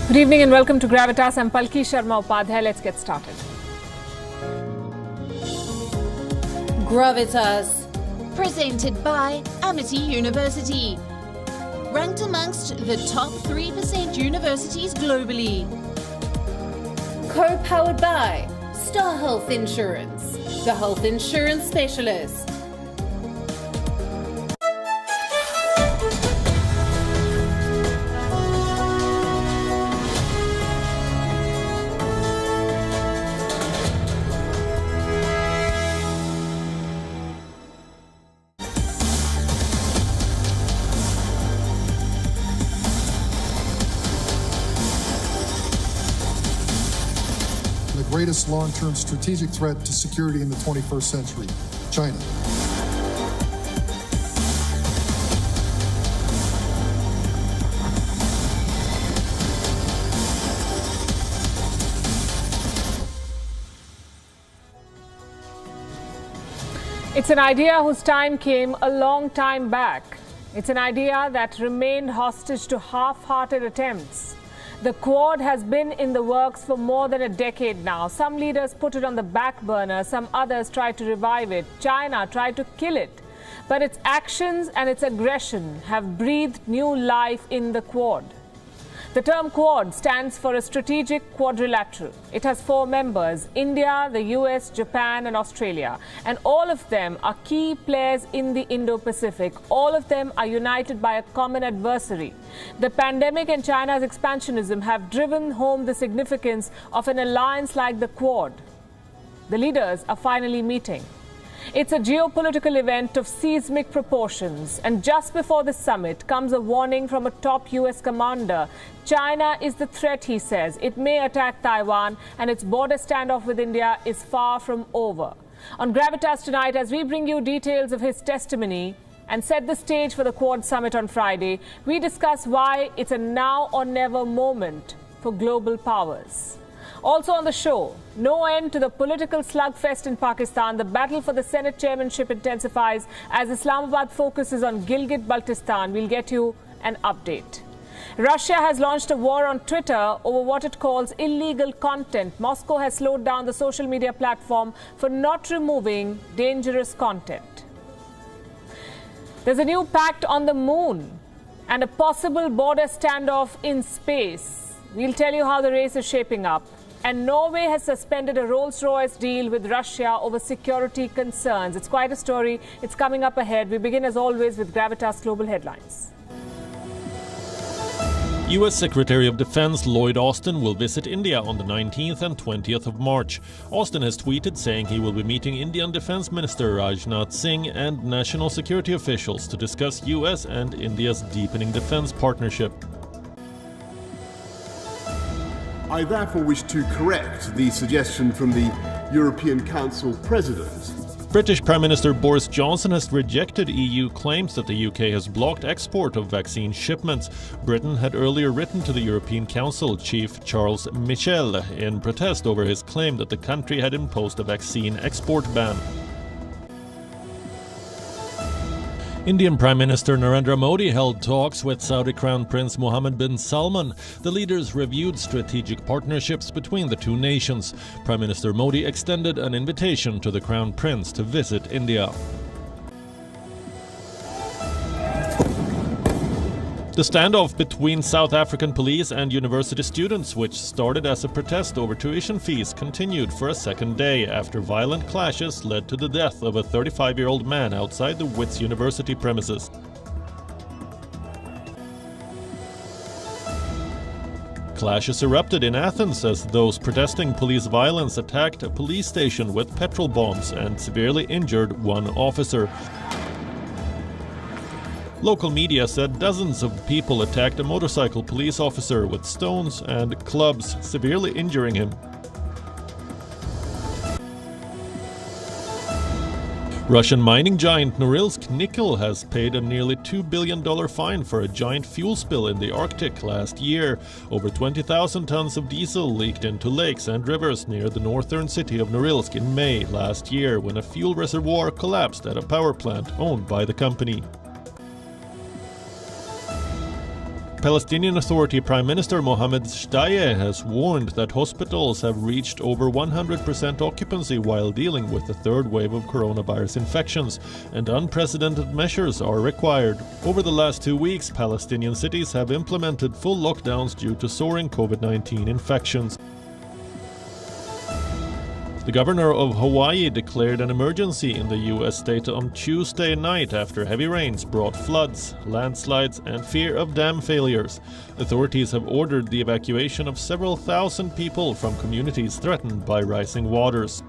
Good evening and welcome to Gravitas. I'm Palki Sharma Upadhyay. Let's get started. Gravitas, presented by Amity University, ranked amongst the top 3% universities globally. Co-powered by Star Health Insurance, the health insurance specialist. The greatest long-term strategic threat to security in the 21st century, China. It's an idea whose time came a long time back. It's an idea that remained hostage to half-hearted attempts. The Quad has been in the works for more than a decade now. Some leaders put it on the back burner, some others tried to revive it. China tried to kill it. But its actions and its aggression have breathed new life in the Quad. The term Quad stands for a strategic quadrilateral. It has 4 members: India, the US, Japan and Australia. And all of them are key players in the Indo-Pacific. All of them are united by a common adversary. The pandemic and China's expansionism have driven home the significance of an alliance like the Quad. The leaders are finally meeting. It's a geopolitical event of seismic proportions. And just before the summit comes a warning from a top US commander. China is the threat, he says. It may attack Taiwan, and its border standoff with India is far from over. On Gravitas tonight, as we bring you details of his testimony and set the stage for the Quad summit on Friday, we discuss why it's a now or never moment for global powers. Also on the show, no end to the political slugfest in Pakistan. The battle for the Senate chairmanship intensifies as Islamabad focuses on Gilgit-Baltistan. We'll get you an update. Russia has launched a war on Twitter over what it calls illegal content. Moscow has slowed down the social media platform for not removing dangerous content. There's a new pact on the moon and a possible border standoff in space. We'll tell you how the race is shaping up. And Norway has suspended a Rolls-Royce deal with Russia over security concerns. It's quite a story. It's coming up ahead. We begin, as always, with Gravitas Global Headlines. U.S. Secretary of Defense Lloyd Austin will visit India on the 19th and 20th of March. Austin has tweeted saying he will be meeting Indian Defense Minister Rajnath Singh and national security officials to discuss U.S. and India's deepening defense partnership. I therefore wish to correct the suggestion from the European Council President. British Prime Minister Boris Johnson has rejected EU claims that the UK has blocked export of vaccine shipments. Britain had earlier written to the European Council Chief Charles Michel in protest over his claim that the country had imposed a vaccine export ban. Indian Prime Minister Narendra Modi held talks with Saudi Crown Prince Mohammed bin Salman. The leaders reviewed strategic partnerships between the two nations. Prime Minister Modi extended an invitation to the Crown Prince to visit India. The standoff between South African police and university students, which started as a protest over tuition fees, continued for a second day after violent clashes led to the death of a 35-year-old man outside the Wits University premises. Clashes erupted in Athens as those protesting police violence attacked a police station with petrol bombs and severely injured one officer. Local media said dozens of people attacked a motorcycle police officer with stones and clubs, severely injuring him. Russian mining giant Norilsk Nickel has paid a nearly $2 billion fine for a giant fuel spill in the Arctic last year. Over 20,000 tons of diesel leaked into lakes and rivers near the northern city of Norilsk in May last year when a fuel reservoir collapsed at a power plant owned by the company. Palestinian Authority Prime Minister Mohammed Shtayyeh has warned that hospitals have reached over 100% occupancy while dealing with the third wave of coronavirus infections, and unprecedented measures are required. Over the last 2 weeks, Palestinian cities have implemented full lockdowns due to soaring COVID-19 infections. The governor of Hawaii declared an emergency in the U.S. state on Tuesday night after heavy rains brought floods, landslides, and fear of dam failures. Authorities have ordered the evacuation of several thousand people from communities threatened by rising waters.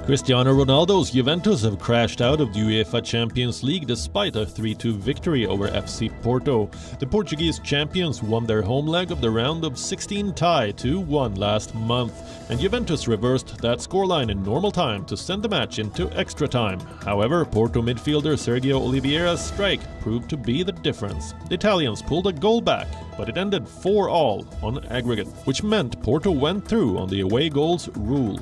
Cristiano Ronaldo's Juventus have crashed out of the UEFA Champions League despite a 3-2 victory over FC Porto. The Portuguese champions won their home leg of the round of 16 tie 2-1 last month, and Juventus reversed that scoreline in normal time to send the match into extra time. However, Porto midfielder Sergio Oliveira's strike proved to be the difference. The Italians pulled a goal back, but it ended 4-4 on aggregate, which meant Porto went through on the away goals rule.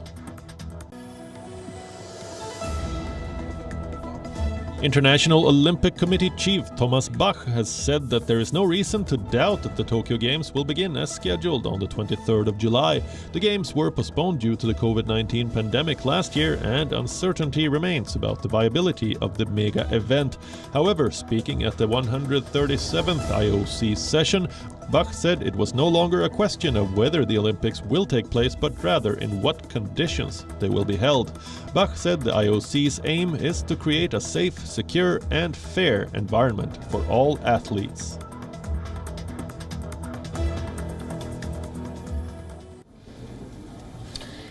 International Olympic Committee Chief Thomas Bach has said that there is no reason to doubt that the Tokyo Games will begin as scheduled on the 23rd of July. The Games were postponed due to the COVID-19 pandemic last year, and uncertainty remains about the viability of the mega event. However, speaking at the 137th IOC session, Bach said it was no longer a question of whether the Olympics will take place, but rather in what conditions they will be held. Bach said the IOC's aim is to create a safe, secure, and fair environment for all athletes.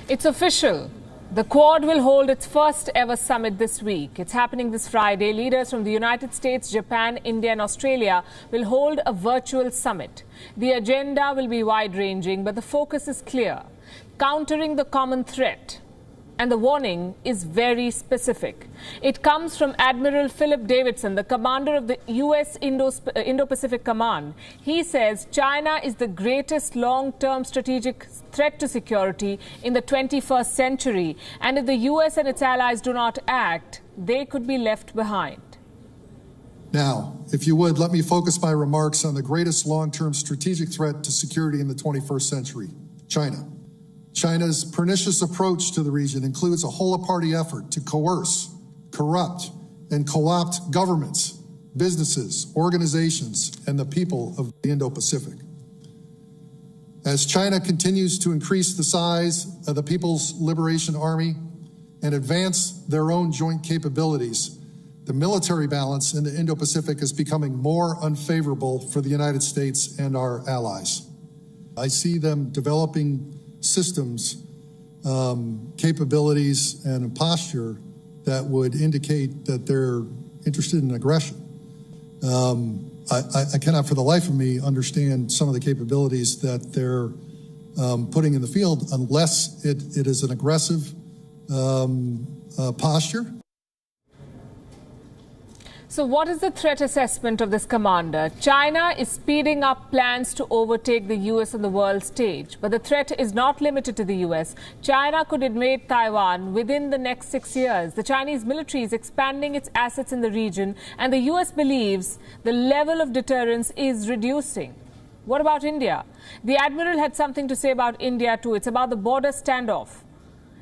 It's official. The Quad will hold its first ever summit this week. It's happening this Friday. Leaders from the United States, Japan, India and Australia will hold a virtual summit. The agenda will be wide-ranging, but the focus is clear: countering the common threat. And the warning is very specific. It comes from Admiral Philip Davidson, the commander of the U.S. Indo-Pacific Command. He says China is the greatest long-term strategic threat to security in the 21st century. And if the U.S. and its allies do not act, they could be left behind. Now, if you would, let me focus my remarks on the greatest long-term strategic threat to security in the 21st century, China. China's pernicious approach to the region includes a whole-of-party effort to coerce, corrupt, and co-opt governments, businesses, organizations, and the people of the Indo-Pacific. As China continues to increase the size of the People's Liberation Army and advance their own joint capabilities, the military balance in the Indo-Pacific is becoming more unfavorable for the United States and our allies. I see them developing systems, capabilities, and a posture that would indicate that they're interested in aggression. I cannot for the life of me understand some of the capabilities that they're putting in the field unless it is an aggressive posture. So what is the threat assessment of this commander? China is speeding up plans to overtake the US on the world stage. But the threat is not limited to the US. China could invade Taiwan within the next 6 years. The Chinese military is expanding its assets in the region, and the US believes the level of deterrence is reducing. What about India? The Admiral had something to say about India too. It's about the border standoff.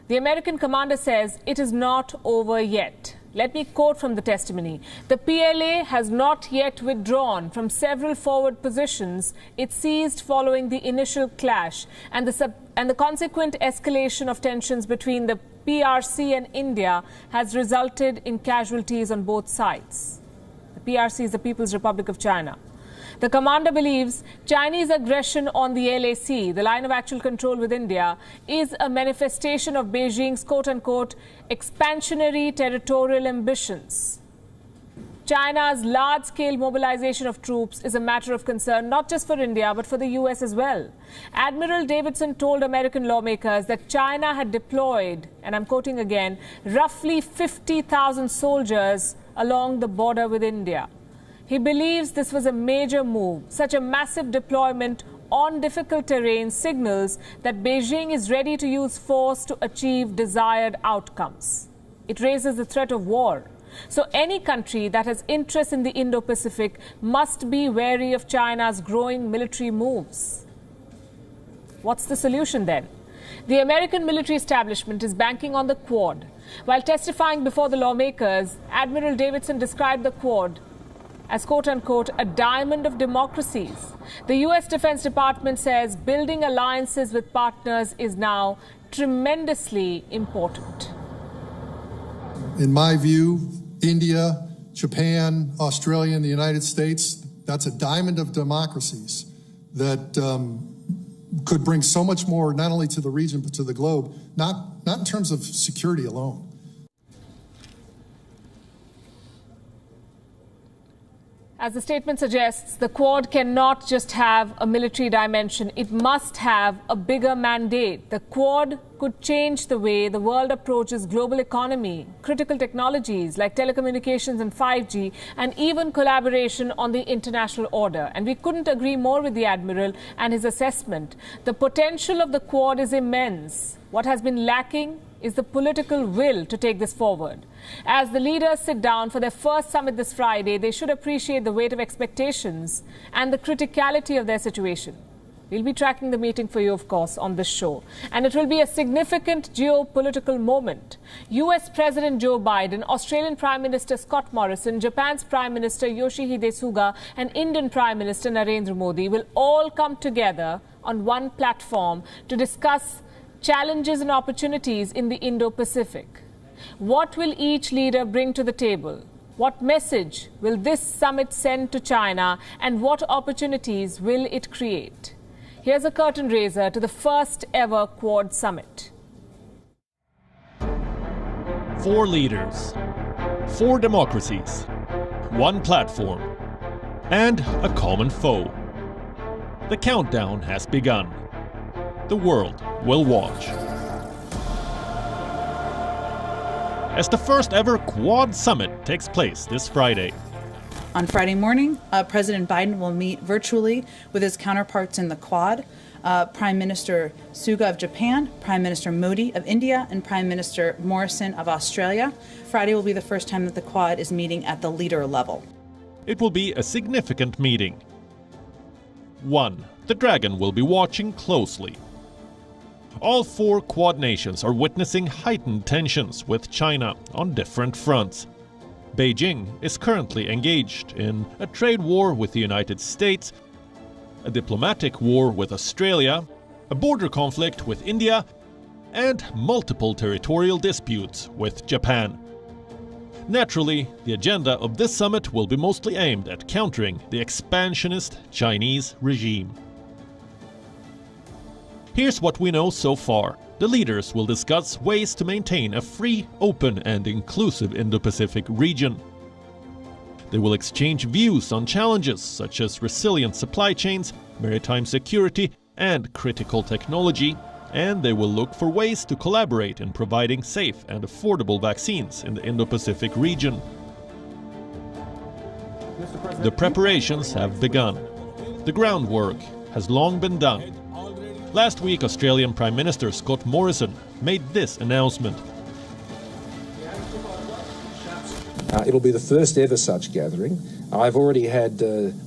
The American commander says it is not over yet. Let me quote from the testimony. The PLA has not yet withdrawn from several forward positions it seized following the initial clash and the consequent escalation of tensions between the PRC and India has resulted in casualties on both sides. The PRC is the People's Republic of China. The commander believes Chinese aggression on the LAC, the line of actual control with India, is a manifestation of Beijing's quote-unquote expansionary territorial ambitions. China's large-scale mobilization of troops is a matter of concern not just for India but for the US as well. Admiral Davidson told American lawmakers that China had deployed, and I'm quoting again, roughly 50,000 soldiers along the border with India. He believes this was a major move. Such a massive deployment on difficult terrain signals that Beijing is ready to use force to achieve desired outcomes. It raises the threat of war. So any country that has interest in the Indo-Pacific must be wary of China's growing military moves. What's the solution then? The American military establishment is banking on the Quad. While testifying before the lawmakers, Admiral Davidson described the Quad as quote-unquote a diamond of democracies. The US Defense Department says building alliances with partners is now tremendously important. In my view, India, Japan, Australia, and the United States, that's a diamond of democracies that could bring so much more, not only to the region, but to the globe, not in terms of security alone. As the statement suggests, the Quad cannot just have a military dimension. It must have a bigger mandate. The Quad could change the way the world approaches global economy, critical technologies like telecommunications and 5G, and even collaboration on the international order. And we couldn't agree more with the Admiral and his assessment. The potential of the Quad is immense. What has been lacking is the political will to take this forward. As the leaders sit down for their first summit this Friday, they should appreciate the weight of expectations and the criticality of their situation. We'll be tracking the meeting for you, of course, on this show. And it will be a significant geopolitical moment. US President Joe Biden, Australian Prime Minister Scott Morrison, Japan's Prime Minister Yoshihide Suga, and Indian Prime Minister Narendra Modi will all come together on one platform to discuss challenges and opportunities in the Indo-Pacific. What will each leader bring to the table? What message will this summit send to China, and what opportunities will it create? Here's a curtain raiser to the first ever Quad summit. 4 leaders, 4 democracies, 1 platform, and a common foe. The countdown has begun. The world will watch. As the first ever Quad summit takes place this Friday. On Friday morning, President Biden will meet virtually with his counterparts in the Quad, Prime Minister Suga of Japan, Prime Minister Modi of India, and Prime Minister Morrison of Australia. Friday will be the first time that the Quad is meeting at the leader level. It will be a significant meeting. 1. The Dragon will be watching closely. All 4 Quad nations are witnessing heightened tensions with China on different fronts. Beijing is currently engaged in a trade war with the United States, a diplomatic war with Australia, a border conflict with India, and multiple territorial disputes with Japan. Naturally, the agenda of this summit will be mostly aimed at countering the expansionist Chinese regime. Here's what we know so far. The leaders will discuss ways to maintain a free, open, and inclusive Indo-Pacific region. They will exchange views on challenges such as resilient supply chains, maritime security, and critical technology, and they will look for ways to collaborate in providing safe and affordable vaccines in the Indo-Pacific region. The preparations have begun. The groundwork has long been done. Last week, Australian Prime Minister Scott Morrison made this announcement. It'll be the first ever such gathering. I've already had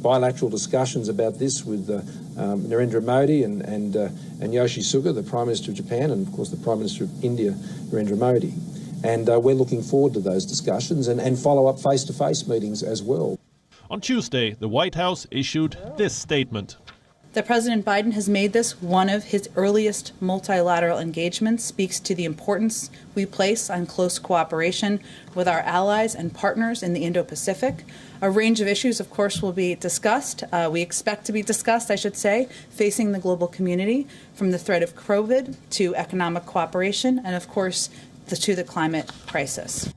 bilateral discussions about this with Narendra Modi and Yoshi Suga, the Prime Minister of Japan, and of course the Prime Minister of India, Narendra Modi. And we're looking forward to those discussions and follow-up face-to-face meetings as well. On Tuesday, the White House issued this statement. That President Biden has made this one of his earliest multilateral engagements speaks to the importance we place on close cooperation with our allies and partners in the Indo-Pacific. A range of issues, of course, will be discussed. We expect to be discussed, I should say, facing the global community, from the threat of COVID to economic cooperation and, of course, to the climate crisis.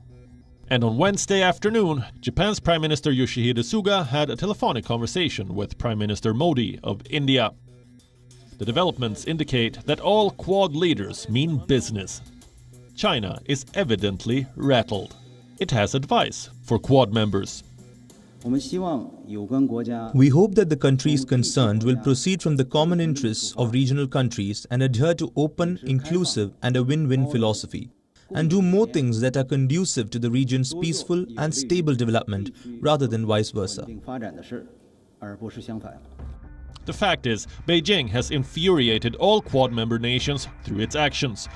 And on Wednesday afternoon, Japan's Prime Minister Yoshihide Suga had a telephonic conversation with Prime Minister Modi of India. The developments indicate that all Quad leaders mean business. China is evidently rattled. It has advice for Quad members. We hope that the countries concerned will proceed from the common interests of regional countries and adhere to open, inclusive, and a win-win philosophy. and do more things that are conducive to the region's peaceful and stable development rather than vice versa. The fact is, Beijing has infuriated all Quad member nations through its actions.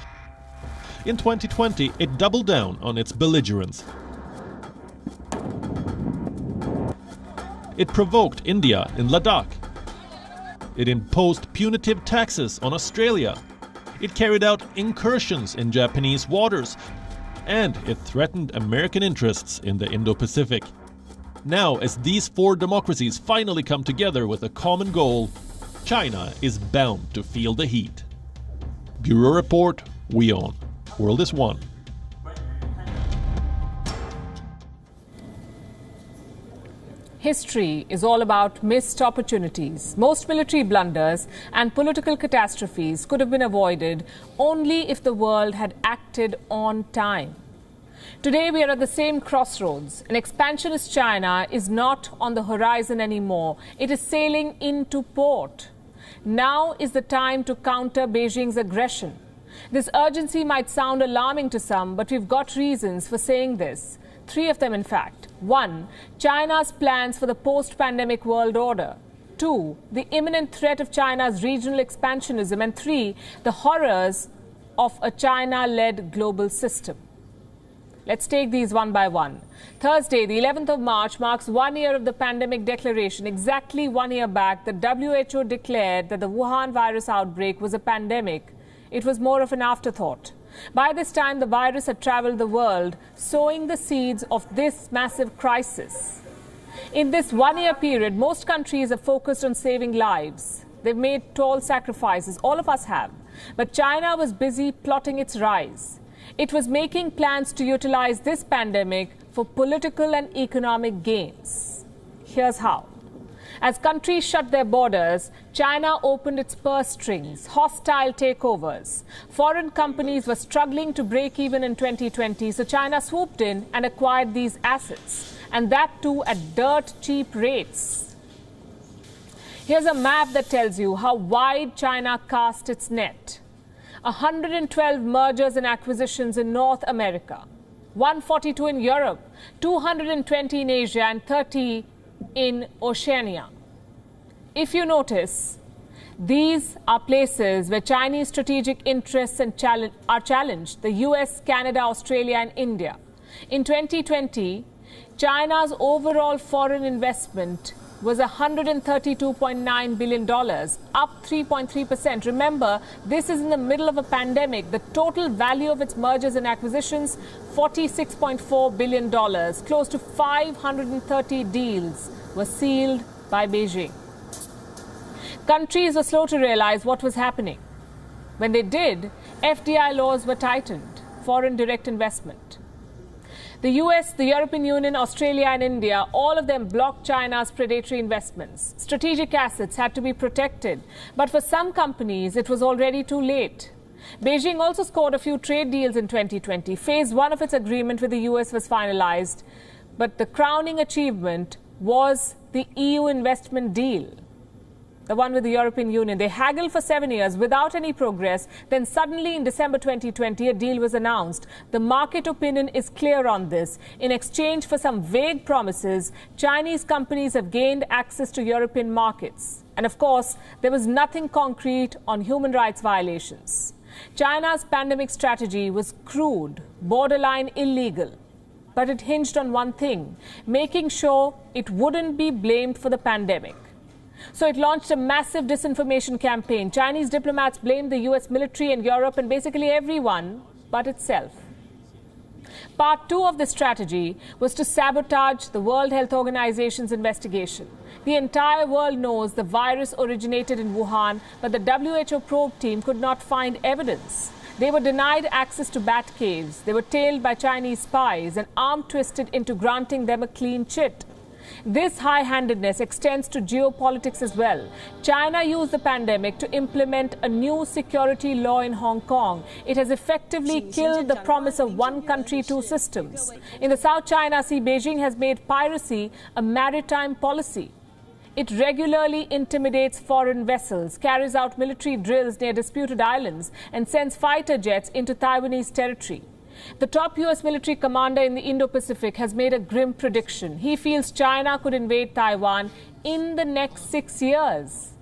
In 2020, it doubled down on its belligerence. It provoked India in Ladakh. It imposed punitive taxes on Australia. It carried out incursions in Japanese waters. And it threatened American interests in the Indo-Pacific. Now, as these four democracies finally come together with a common goal, China is bound to feel the heat. Bureau Report, WION. World is One. History is all about missed opportunities. Most military blunders and political catastrophes could have been avoided only if the world had acted on time. Today we are at the same crossroads. An expansionist China is not on the horizon anymore. It is sailing into port. Now is the time to counter Beijing's aggression. This urgency might sound alarming to some, but we've got reasons for saying this. 3 of them, in fact. 1, China's plans for the post-pandemic world order. 2, the imminent threat of China's regional expansionism. And 3, the horrors of a China-led global system. Let's take these one by one. Thursday, the 11th of March, marks 1 year of the pandemic declaration. Exactly 1 year back, the WHO declared that the Wuhan virus outbreak was a pandemic. It was more of an afterthought. By this time, the virus had traveled the world, sowing the seeds of this massive crisis. In this 1 year period, most countries have focused on saving lives. They've made tall sacrifices. All of us have. But China was busy plotting its rise. It was making plans to utilize this pandemic for political and economic gains. Here's how. As countries shut their borders, China opened its purse strings, hostile takeovers. Foreign companies were struggling to break even in 2020, so China swooped in and acquired these assets, and that too at dirt cheap rates. Here's a map that tells you how wide China cast its net. 112 mergers and acquisitions in North America, 142 in Europe, 220 in Asia, and 30 in Oceania. If you notice, these are places where Chinese strategic interests are challenged: the US, Canada, Australia, and India. In 2020, China's overall foreign investment was $132.9 billion, up 3.3%. Remember, this is in the middle of a pandemic. The total value of its mergers and acquisitions, $46.4 billion. Close to 530 deals were sealed by Beijing. Countries were slow to realize what was happening. When they did, FDI laws were tightened, foreign direct investment. The US, the European Union, Australia and India, all of them blocked China's predatory investments. Strategic assets had to be protected, but for some companies it was already too late. Beijing also scored a few trade deals in 2020. Phase 1 of its agreement with the US was finalized, but the crowning achievement was the EU investment deal. The one with the European Union. They haggled for 7 years without any progress. Then suddenly in December 2020, a deal was announced. The market opinion is clear on this. In exchange for some vague promises, Chinese companies have gained access to European markets. And of course, there was nothing concrete on human rights violations. China's pandemic strategy was crude, borderline illegal. But it hinged on one thing: making sure it wouldn't be blamed for the pandemic. So it launched a massive disinformation campaign. Chinese diplomats blamed the US military and Europe and basically everyone but itself. Part 2 of this strategy was to sabotage the World Health Organization's investigation. The entire world knows the virus originated in Wuhan, but the WHO probe team could not find evidence. They were denied access to bat caves. They were tailed by Chinese spies and arm twisted into granting them a clean chit. This high-handedness extends to geopolitics as well. China used the pandemic to implement a new security law in Hong Kong. It has effectively killed the promise of one country, two systems. In the South China Sea, Beijing has made piracy a maritime policy. It regularly intimidates foreign vessels, carries out military drills near disputed islands, and sends fighter jets into Taiwanese territory. The top US military commander in the Indo-Pacific has made a grim prediction. He feels China could invade Taiwan in the next 6 years.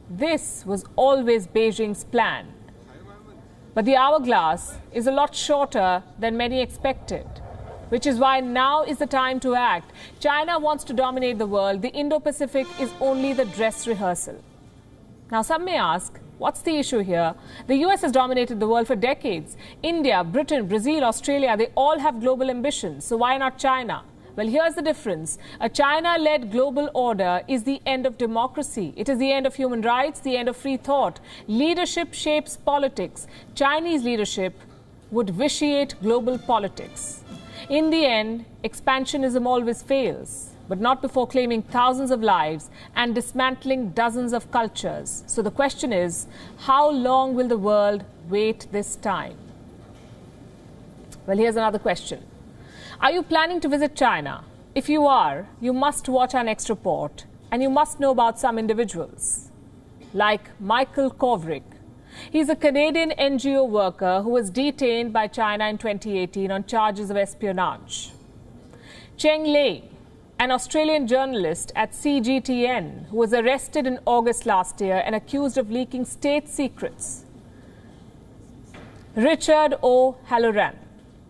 This was always Beijing's plan. But the hourglass is a lot shorter than many expected, which is why now is the time to act. China wants to dominate the world. The Indo-Pacific is only the dress rehearsal. Now, some may ask, what's the issue here? The US has dominated the world for decades. India, Britain, Brazil, Australia, they all have global ambitions. So why not China? Well, here's the difference. A China-led global order is the end of democracy. It is the end of human rights, the end of free thought. Leadership shapes politics. Chinese leadership would vitiate global politics. In the end, expansionism always fails, but not before claiming thousands of lives and dismantling dozens of cultures. So the question is, how long will the world wait this time? Well, here's another question. Are you planning to visit China? If you are, you must watch our next report, and you must know about some individuals, like Michael Kovrig. He's a Canadian NGO worker who was detained by China in 2018 on charges of espionage. Cheng Lei, an Australian journalist at CGTN, who was arrested in August last year and accused of leaking state secrets. Richard O'Halloran,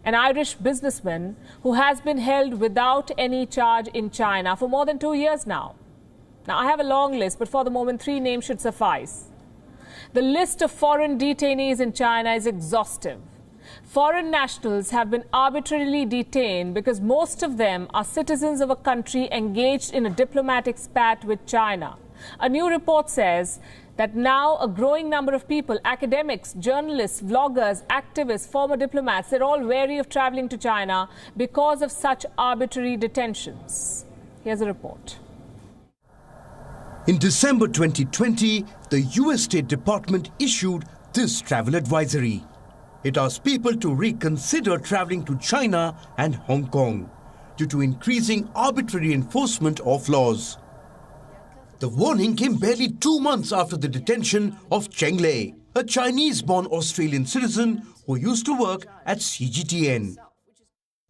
an Irish businessman who has been held without any charge in China for more than 2 years now. Now, I have a long list, but for the moment, 3 names should suffice. The list of foreign detainees in China is exhaustive. Foreign nationals have been arbitrarily detained because most of them are citizens of a country engaged in a diplomatic spat with China. A new report says that now a growing number of people, academics, journalists, vloggers, activists, former diplomats, they're all wary of traveling to China because of such arbitrary detentions. Here's a report. In December 2020, the US State Department issued this travel advisory. It asked people to reconsider traveling to China and Hong Kong due to increasing arbitrary enforcement of laws. The warning came barely 2 months after the detention of Cheng Lei, a Chinese-born Australian citizen who used to work at CGTN.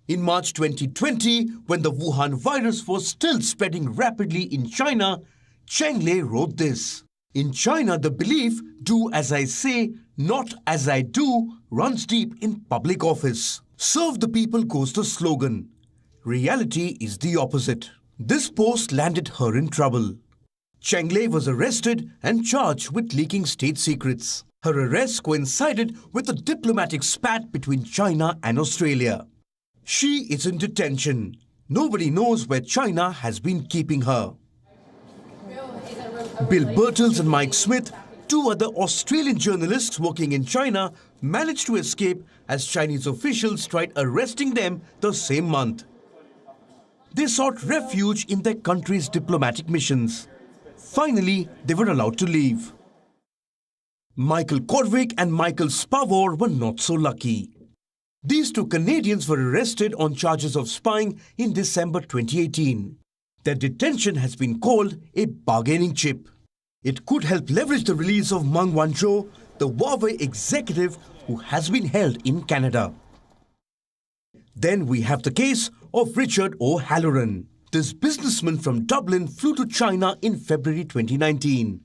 In March 2020, when the Wuhan virus was still spreading rapidly in China, Cheng Lei wrote this. In China, the belief, do as I say, not as I do, runs deep in public office. Serve the people goes the slogan. Reality is the opposite. This post landed her in trouble. Cheng Lei was arrested and charged with leaking state secrets. Her arrest coincided with a diplomatic spat between China and Australia. She is in detention. Nobody knows where China has been keeping her. Bill Birtles and Mike Smith, 2 other Australian journalists working in China, managed to escape as Chinese officials tried arresting them the same month. They sought refuge in their country's diplomatic missions. Finally, they were allowed to leave. Michael Kovrig and Michael Spavor were not so lucky. These 2 Canadians were arrested on charges of spying in December 2018. Their detention has been called a bargaining chip. It could help leverage the release of Meng Wanzhou, the Huawei executive who has been held in Canada. Then we have the case of Richard O'Halloran. This businessman from Dublin flew to China in February 2019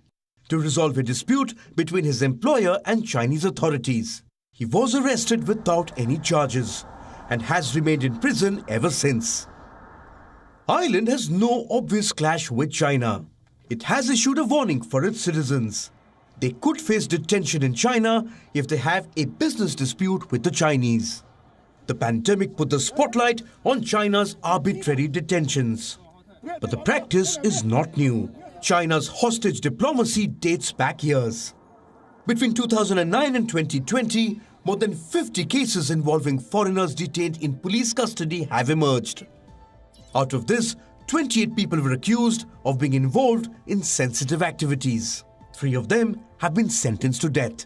to resolve a dispute between his employer and Chinese authorities. He was arrested without any charges and has remained in prison ever since. Ireland has no obvious clash with China. It has issued a warning for its citizens. They could face detention in China if they have a business dispute with the Chinese. The pandemic put the spotlight on China's arbitrary detentions. But the practice is not new. China's hostage diplomacy dates back years. Between 2009 and 2020, more than 50 cases involving foreigners detained in police custody have emerged. Out of this, 28 people were accused of being involved in sensitive activities. 3 of them have been sentenced to death.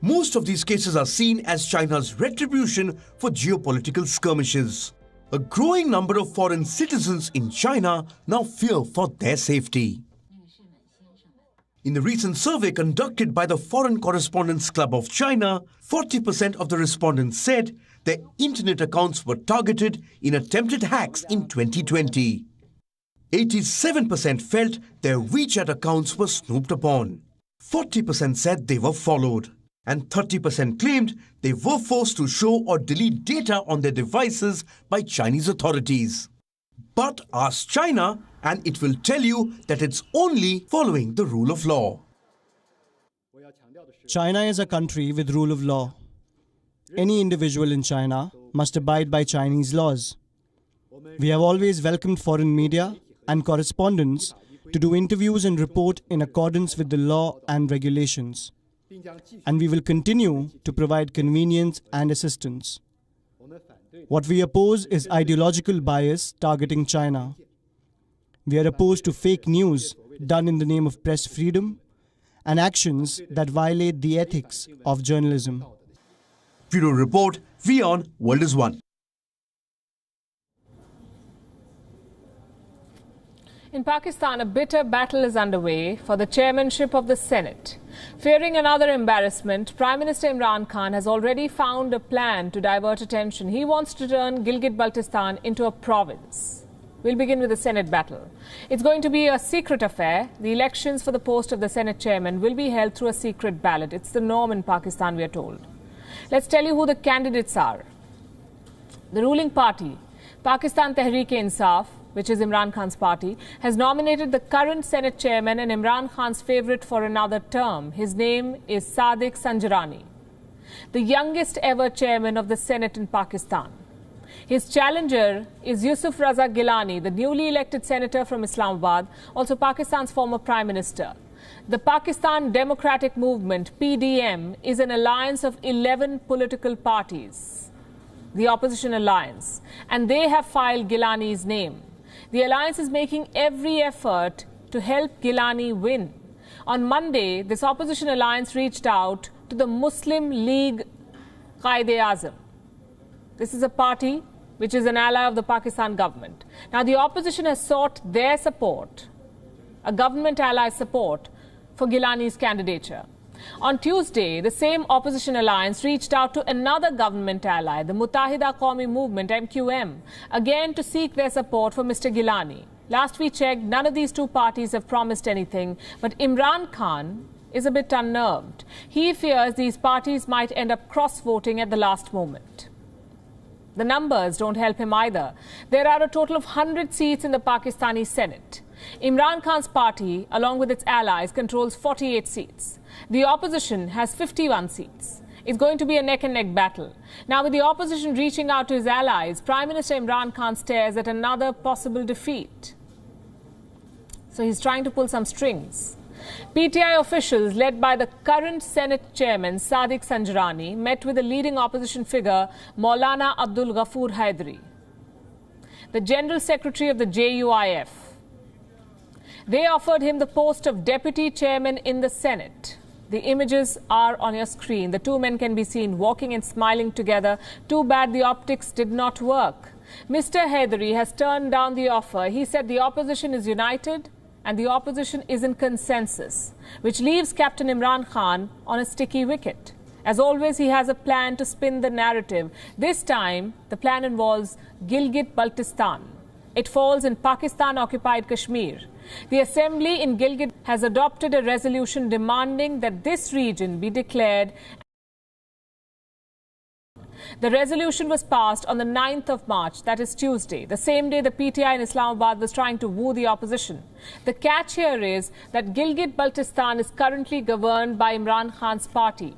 Most of these cases are seen as China's retribution for geopolitical skirmishes. A growing number of foreign citizens in China now fear for their safety. In a recent survey conducted by the Foreign Correspondents Club of China, 40% of the respondents said their internet accounts were targeted in attempted hacks in 2020. 87% felt their WeChat accounts were snooped upon. 40% said they were followed. And 30% claimed they were forced to show or delete data on their devices by Chinese authorities. But ask China and it will tell you that it's only following the rule of law. China is a country with rule of law. Any individual in China must abide by Chinese laws. We have always welcomed foreign media and correspondents to do interviews and report in accordance with the law and regulations. And we will continue to provide convenience and assistance. What we oppose is ideological bias targeting China. We are opposed to fake news done in the name of press freedom and actions that violate the ethics of journalism. Bureau Report, WION World is One. In Pakistan, a bitter battle is underway for the chairmanship of the Senate. Fearing another embarrassment, Prime Minister Imran Khan has already found a plan to divert attention. He wants to turn Gilgit-Baltistan into a province. We'll begin with the Senate battle. It's going to be a secret affair. The elections for the post of the Senate chairman will be held through a secret ballot. It's the norm in Pakistan, we are told. Let's tell you who the candidates are. The ruling party, Pakistan Tehreek-e-Insaf, which is Imran Khan's party, has nominated the current Senate chairman and Imran Khan's favourite for another term. His name is Sadiq Sanjarani, the youngest ever chairman of the Senate in Pakistan. His challenger is Yusuf Raza Gilani, the newly elected senator from Islamabad, also Pakistan's former prime minister. The Pakistan Democratic Movement, PDM, is an alliance of 11 political parties, the opposition alliance, and they have filed Gilani's name. The alliance is making every effort to help Gilani win. On Monday, this opposition alliance reached out to the Muslim League Quaid-e-Azam. This is a party which is an ally of the Pakistan government. Now, the opposition has sought their support, a government ally support, for Gilani's candidature. On Tuesday, the same opposition alliance reached out to another government ally, the Muttahida Qawmi Movement, MQM, again to seek their support for Mr. Gilani. Last we checked, none of these two parties have promised anything, but Imran Khan is a bit unnerved. He fears these parties might end up cross-voting at the last moment. The numbers don't help him either. There are a total of 100 seats in the Pakistani Senate. Imran Khan's party, along with its allies, controls 48 seats. The opposition has 51 seats. It's going to be a neck-and-neck battle. Now, with the opposition reaching out to his allies, Prime Minister Imran Khan stares at another possible defeat. So he's trying to pull some strings. PTI officials, led by the current Senate chairman, Sadiq Sanjarani, met with the leading opposition figure, Maulana Abdul Ghafoor Haidari, the General Secretary of the JUIF. They offered him the post of deputy chairman in the Senate. The images are on your screen. The two men can be seen walking and smiling together. Too bad the optics did not work. Mr. Haidari has turned down the offer. He said the opposition is united and the opposition is in consensus, which leaves Captain Imran Khan on a sticky wicket. As always, he has a plan to spin the narrative. This time, the plan involves Gilgit-Baltistan. It falls in Pakistan-occupied Kashmir. The Assembly in Gilgit has adopted a resolution demanding that this region be declared. The resolution was passed on the 9th of March, that is Tuesday, the same day the PTI in Islamabad was trying to woo the opposition. The catch here is that Gilgit-Baltistan is currently governed by Imran Khan's party.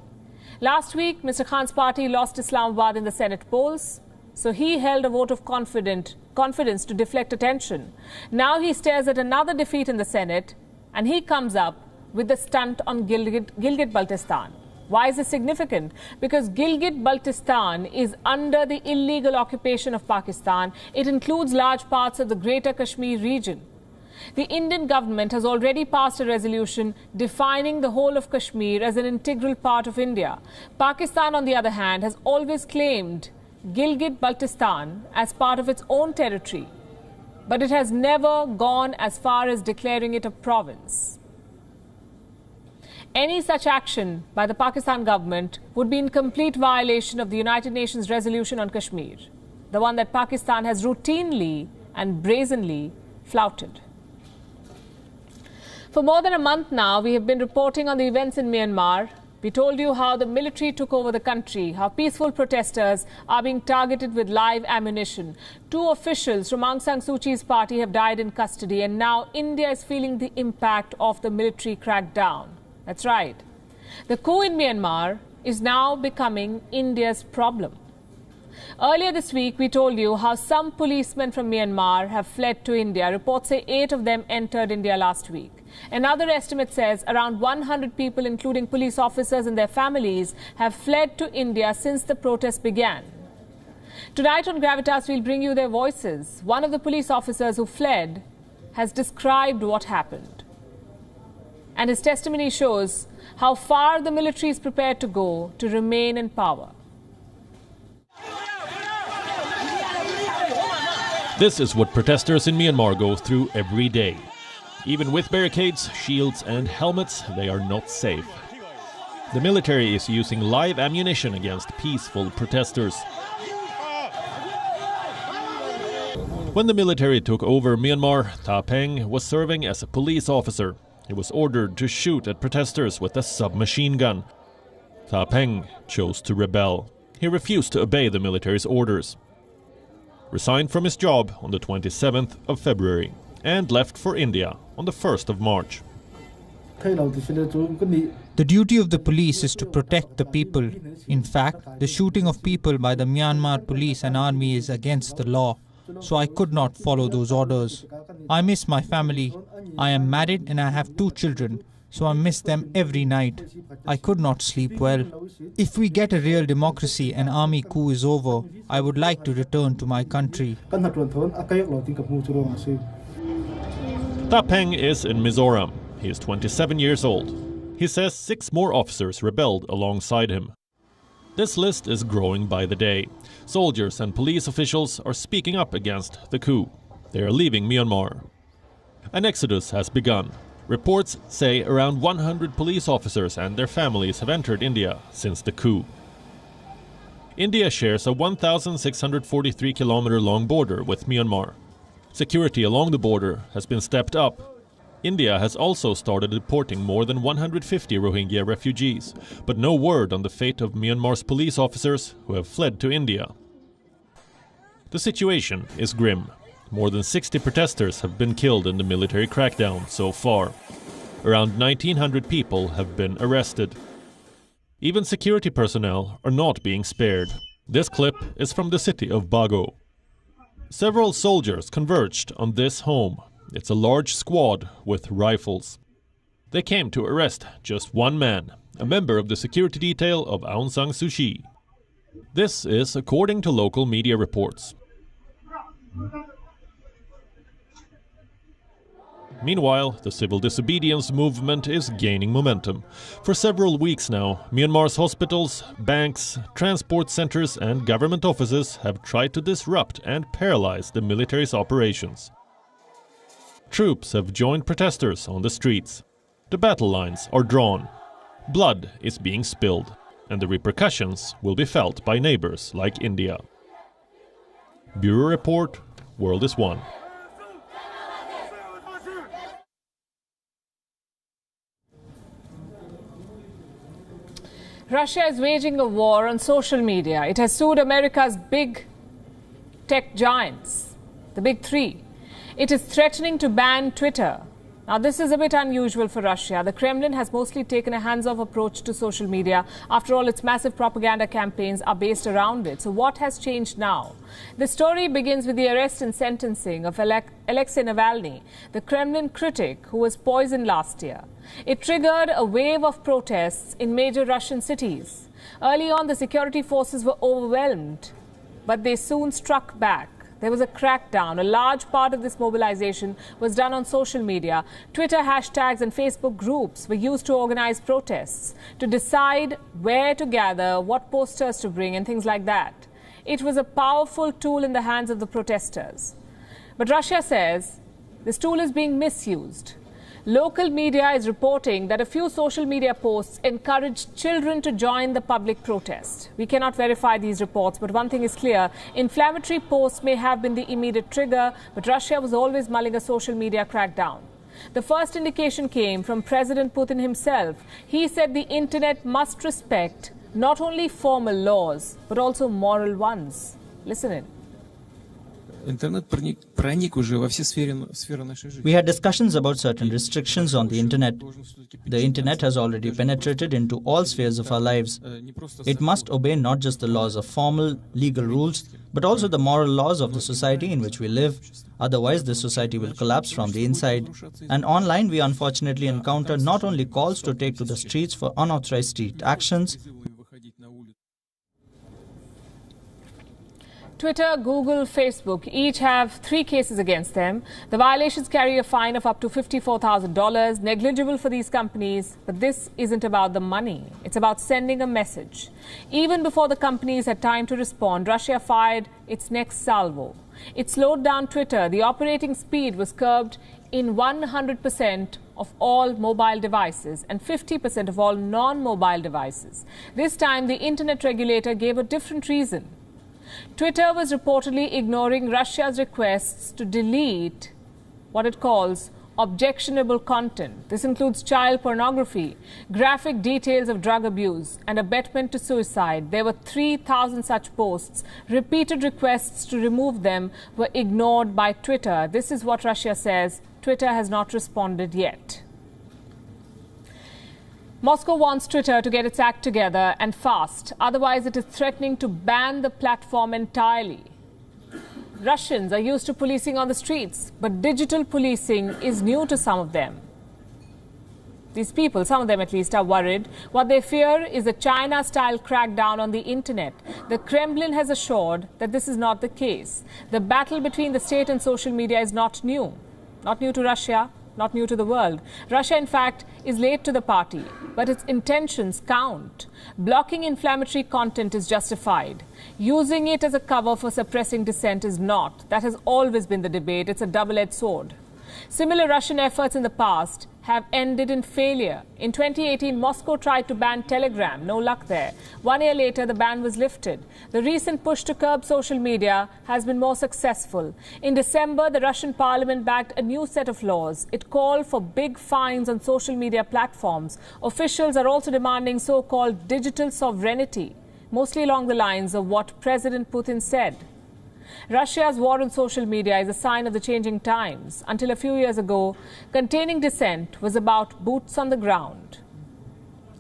Last week, Mr. Khan's party lost Islamabad in the Senate polls, so he held a vote of confidence to deflect attention. Now he stares at another defeat in the Senate, and he comes up with the stunt on Gilgit-Baltistan. Why is this significant? Because Gilgit-Baltistan is under the illegal occupation of Pakistan. It includes large parts of the Greater Kashmir region. The Indian government has already passed a resolution defining the whole of Kashmir as an integral part of India. Pakistan, on the other hand, has always claimed Gilgit-Baltistan as part of its own territory, but it has never gone as far as declaring it a province. Any such action by the Pakistan government would be in complete violation of the United Nations resolution on Kashmir, the one that Pakistan has routinely and brazenly flouted. For more than a month now, we have been reporting on the events in Myanmar. We told you how the military took over the country, how peaceful protesters are being targeted with live ammunition. 2 officials from Aung San Suu Kyi's party have died in custody, and now India is feeling the impact of the military crackdown. That's right. The coup in Myanmar is now becoming India's problem. Earlier this week, we told you how some policemen from Myanmar have fled to India. Reports say 8 of them entered India last week. Another estimate says around 100 people, including police officers and their families, have fled to India since the protests began. Tonight on Gravitas, we'll bring you their voices. One of the police officers who fled has described what happened. And his testimony shows how far the military is prepared to go to remain in power. This is what protesters in Myanmar go through every day. Even with barricades, shields and helmets, they are not safe. The military is using live ammunition against peaceful protesters. When the military took over Myanmar, Ta Peng was serving as a police officer. He was ordered to shoot at protesters with a submachine gun. Ta Peng chose to rebel. He refused to obey the military's orders, resigned from his job on the 27th of February and left for India on the 1st of March. The duty of the police is to protect the people. In fact, the shooting of people by the Myanmar police and army is against the law, so I could not follow those orders. I miss my family. I am married and I have 2 children, so I miss them every night. I could not sleep well. If we get a real democracy and army coup is over, I would like to return to my country. Ta Peng is in Mizoram. He is 27 years old. He says 6 more officers rebelled alongside him. This list is growing by the day. Soldiers and police officials are speaking up against the coup. They are leaving Myanmar. An exodus has begun. Reports say around 100 police officers and their families have entered India since the coup. India shares a 1,643-kilometer-long border with Myanmar. Security along the border has been stepped up. India has also started deporting more than 150 Rohingya refugees, but no word on the fate of Myanmar's police officers who have fled to India. The situation is grim. More than 60 protesters have been killed in the military crackdown so far. Around 1,900 people have been arrested. Even security personnel are not being spared. This clip is from the city of Bago. Several soldiers converged on this home. It's a large squad with rifles. They came to arrest just one man, a member of the security detail of Aung San Suu Kyi. This is according to local media reports. Meanwhile, the civil disobedience movement is gaining momentum. For several weeks now, Myanmar's hospitals, banks, transport centers and government offices have tried to disrupt and paralyze the military's operations. Troops have joined protesters on the streets. The battle lines are drawn. Blood is being spilled, and the repercussions will be felt by neighbors like India. Bureau Report, World is One. Russia is waging a war on social media. It has sued America's big tech giants, the big 3. It is threatening to ban Twitter. Now, this is a bit unusual for Russia. The Kremlin has mostly taken a hands-off approach to social media. After all, its massive propaganda campaigns are based around it. So what has changed now? The story begins with the arrest and sentencing of Alexei Navalny, the Kremlin critic who was poisoned last year. It triggered a wave of protests in major Russian cities. Early on, the security forces were overwhelmed, but they soon struck back. There was a crackdown. A large part of this mobilization was done on social media. Twitter hashtags and Facebook groups were used to organize protests, to decide where to gather, what posters to bring, and things like that. It was a powerful tool in the hands of the protesters. But Russia says this tool is being misused. Local media is reporting that a few social media posts encouraged children to join the public protest. We cannot verify these reports, but one thing is clear. Inflammatory posts may have been the immediate trigger, but Russia was always mulling a social media crackdown. The first indication came from President Putin himself. He said the internet must respect not only formal laws, but also moral ones. Listen in. We had discussions about certain restrictions on the internet. The internet has already penetrated into all spheres of our lives. It must obey not just the laws of formal, legal rules, but also the moral laws of the society in which we live. Otherwise, the society will collapse from the inside. And online, we unfortunately encounter not only calls to take to the streets for unauthorized street actions. Twitter, Google, Facebook each have 3 cases against them. The violations carry a fine of up to $54,000, negligible for these companies. But this isn't about the money. It's about sending a message. Even before the companies had time to respond, Russia fired its next salvo. It slowed down Twitter. The operating speed was curbed in 100% of all mobile devices and 50% of all non-mobile devices. This time, the internet regulator gave a different reason. Twitter was reportedly ignoring Russia's requests to delete what it calls objectionable content. This includes child pornography, graphic details of drug abuse, and abetment to suicide. There were 3,000 such posts. Repeated requests to remove them were ignored by Twitter. This is what Russia says. Twitter has not responded yet. Moscow wants Twitter to get its act together and fast. Otherwise, it is threatening to ban the platform entirely. Russians are used to policing on the streets, but digital policing is new to some of them. These people, some of them at least, are worried. What they fear is a China-style crackdown on the internet. The Kremlin has assured that this is not the case. The battle between the state and social media is not new to Russia, not new to the world. Russia, in fact, is late to the party, but its intentions count. Blocking inflammatory content is justified. Using it as a cover for suppressing dissent is not. That has always been the debate. It's a double-edged sword. Similar Russian efforts in the past have ended in failure. In 2018, Moscow tried to ban Telegram. No luck there. 1 year later, the ban was lifted. The recent push to curb social media has been more successful. In December, the Russian parliament backed a new set of laws. It called for big fines on social media platforms. Officials are also demanding so-called digital sovereignty, mostly along the lines of what President Putin said. Russia's war on social media is a sign of the changing times. Until a few years ago, containing dissent was about boots on the ground.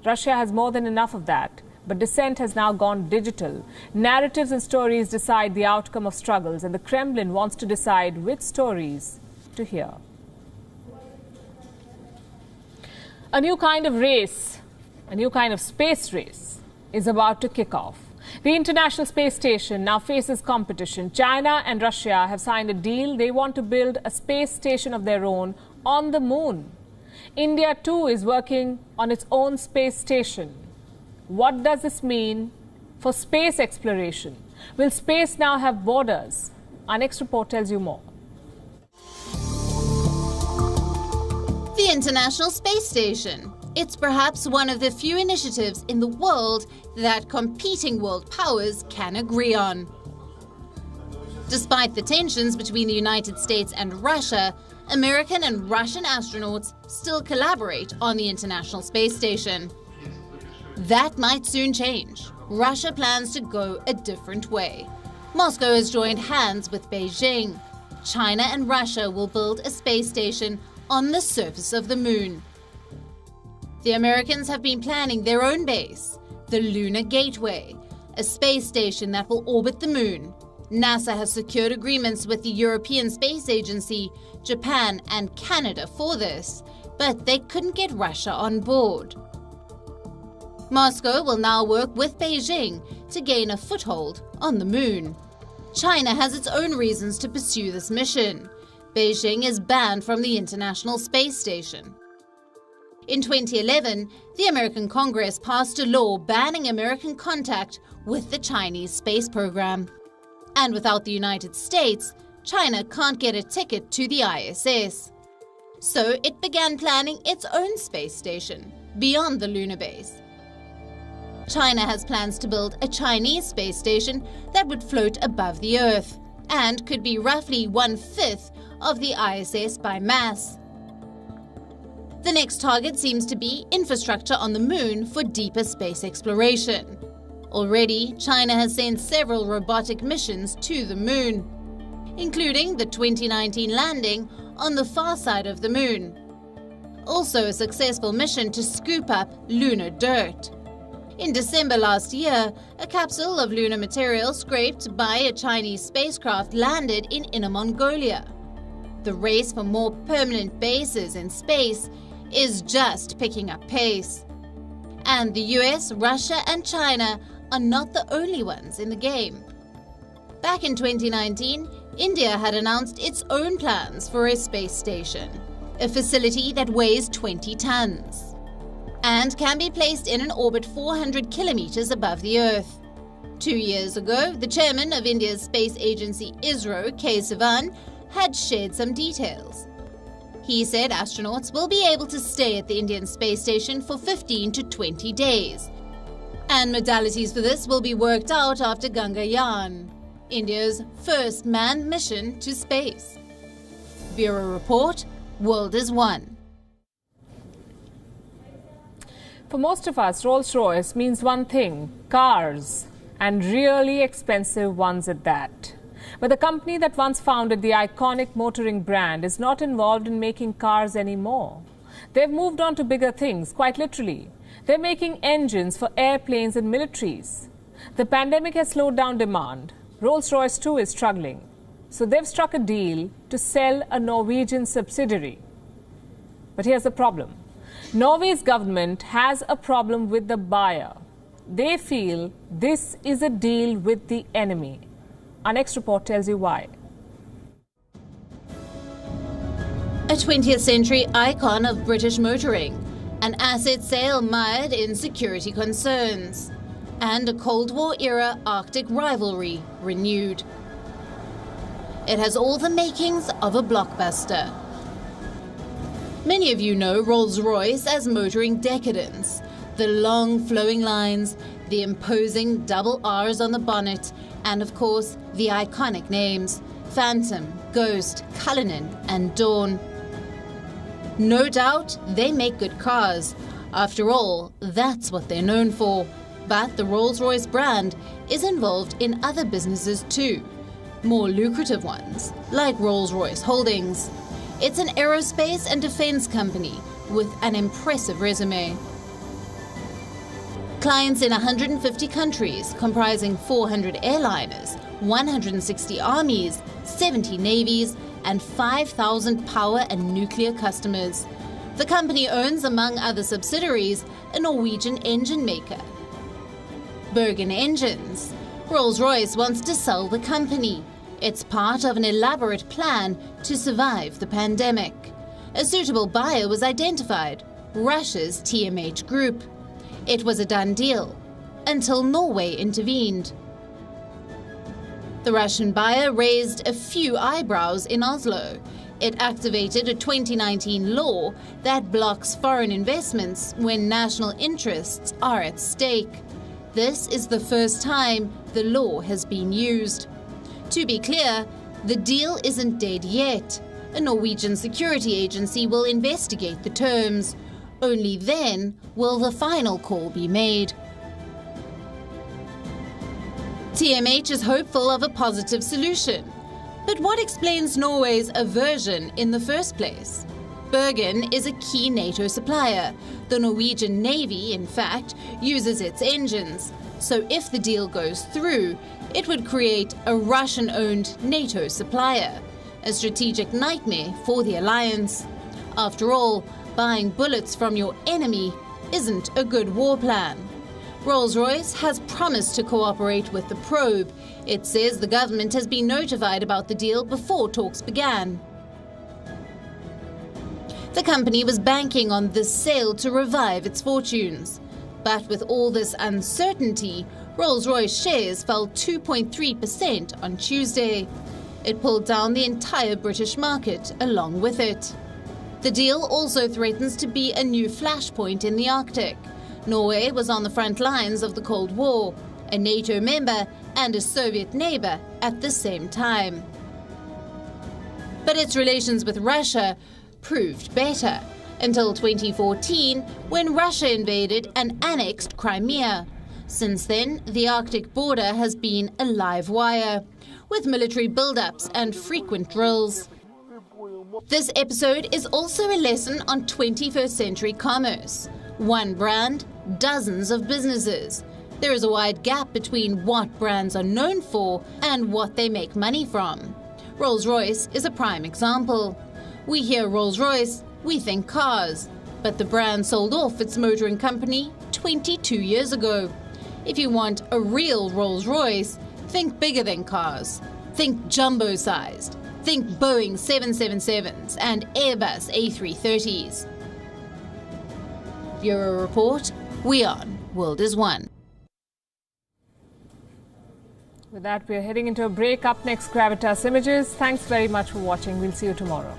Russia has more than enough of that, but dissent has now gone digital. Narratives and stories decide the outcome of struggles, and the Kremlin wants to decide which stories to hear. A new kind of race, a new kind of space race, is about to kick off. The International Space Station now faces competition. China and Russia have signed a deal. They want to build a space station of their own on the moon. India, too, is working on its own space station. What does this mean for space exploration? Will space now have borders? Our next report tells you more. The International Space Station. It's perhaps one of the few initiatives in the world that competing world powers can agree on. Despite the tensions between the United States and Russia, American and Russian astronauts still collaborate on the International Space Station. That might soon change. Russia plans to go a different way. Moscow has joined hands with Beijing. China and Russia will build a space station on the surface of the moon. The Americans have been planning their own base, the Lunar Gateway, a space station that will orbit the moon. NASA has secured agreements with the European Space Agency, Japan, and Canada for this, but they couldn't get Russia on board. Moscow will now work with Beijing to gain a foothold on the moon. China has its own reasons to pursue this mission. Beijing is banned from the International Space Station. In 2011, the American Congress passed a law banning American contact with the Chinese space program. And without the United States, China can't get a ticket to the ISS. So it began planning its own space station beyond the lunar base. China has plans to build a Chinese space station that would float above the Earth and could be roughly 1/5 of the ISS by mass. The next target seems to be infrastructure on the moon for deeper space exploration. Already, China has sent several robotic missions to the moon, including the 2019 landing on the far side of the moon. Also a successful mission to scoop up lunar dirt. In December last year, a capsule of lunar material scraped by a Chinese spacecraft landed in Inner Mongolia. The race for more permanent bases in space is just picking up pace. And the US, Russia and China are not the only ones in the game. Back in 2019, India had announced its own plans for a space station, a facility that weighs 20 tons and can be placed in an orbit 400 kilometers above the Earth. 2 years ago, the chairman of India's space agency ISRO, K. Sivan, had shared some details. He said astronauts will be able to stay at the Indian space station for 15 to 20 days. And modalities for this will be worked out after Gaganyaan, India's first manned mission to space. Bureau Report, World is One. For most of us, Rolls-Royce means one thing: cars, and really expensive ones at that. But the company that once founded the iconic motoring brand is not involved in making cars anymore. They've moved on to bigger things, quite literally. They're making engines for airplanes and militaries. The pandemic has slowed down demand. Rolls-Royce too is struggling. So they've struck a deal to sell a Norwegian subsidiary. But here's the problem. Norway's government has a problem with the buyer. They feel this is a deal with the enemy. Our next report tells you why. A 20th century icon of British motoring, an asset sale mired in security concerns, and a Cold War-era Arctic rivalry renewed. It has all the makings of a blockbuster. Many of you know Rolls-Royce as motoring decadence. The long flowing lines, the imposing double R's on the bonnet, and of course, the iconic names: Phantom, Ghost, Cullinan, and Dawn. No doubt, they make good cars. After all, that's what they're known for. But the Rolls-Royce brand is involved in other businesses too, more lucrative ones, like Rolls-Royce Holdings. It's an aerospace and defense company with an impressive resume. Clients in 150 countries, comprising 400 airliners, 160 armies, 70 navies, and 5,000 power and nuclear customers. The company owns, among other subsidiaries, a Norwegian engine maker, Bergen Engines. Rolls-Royce wants to sell the company. It's part of an elaborate plan to survive the pandemic. A suitable buyer was identified: Russia's TMH Group. It was a done deal, until Norway intervened. The Russian buyer raised a few eyebrows in Oslo. It activated a 2019 law that blocks foreign investments when national interests are at stake. This is the first time the law has been used. To be clear, the deal isn't dead yet. A Norwegian security agency will investigate the terms. Only then will the final call be made. TMH is hopeful of a positive solution. But what explains Norway's aversion in the first place? Bergen is a key NATO supplier. The Norwegian Navy, in fact, uses its engines. So if the deal goes through, it would create a Russian-owned NATO supplier, a strategic nightmare for the alliance. After all, buying bullets from your enemy isn't a good war plan. Rolls-Royce has promised to cooperate with the probe. It says the government has been notified about the deal before talks began. The company was banking on this sale to revive its fortunes. But with all this uncertainty, Rolls-Royce shares fell 2.3% on Tuesday. It pulled down the entire British market along with it. The deal also threatens to be a new flashpoint in the Arctic. Norway was on the front lines of the Cold War, a NATO member and a Soviet neighbor at the same time. But its relations with Russia proved better until 2014, when Russia invaded and annexed Crimea. Since then, the Arctic border has been a live wire, with military buildups and frequent drills. This episode is also a lesson on 21st century commerce. One brand, dozens of businesses. There is a wide gap between what brands are known for and what they make money from. Rolls-Royce is a prime example. We hear Rolls-Royce, we think cars, but the brand sold off its motoring company 22 years ago. If you want a real Rolls-Royce, think bigger than cars. Think jumbo-sized. Think Boeing 777s and Airbus A330s. Bureau Report, WION World is One. With that, we are heading into a break. Up next, Gravitas Images. Thanks very much for watching. We'll see you tomorrow.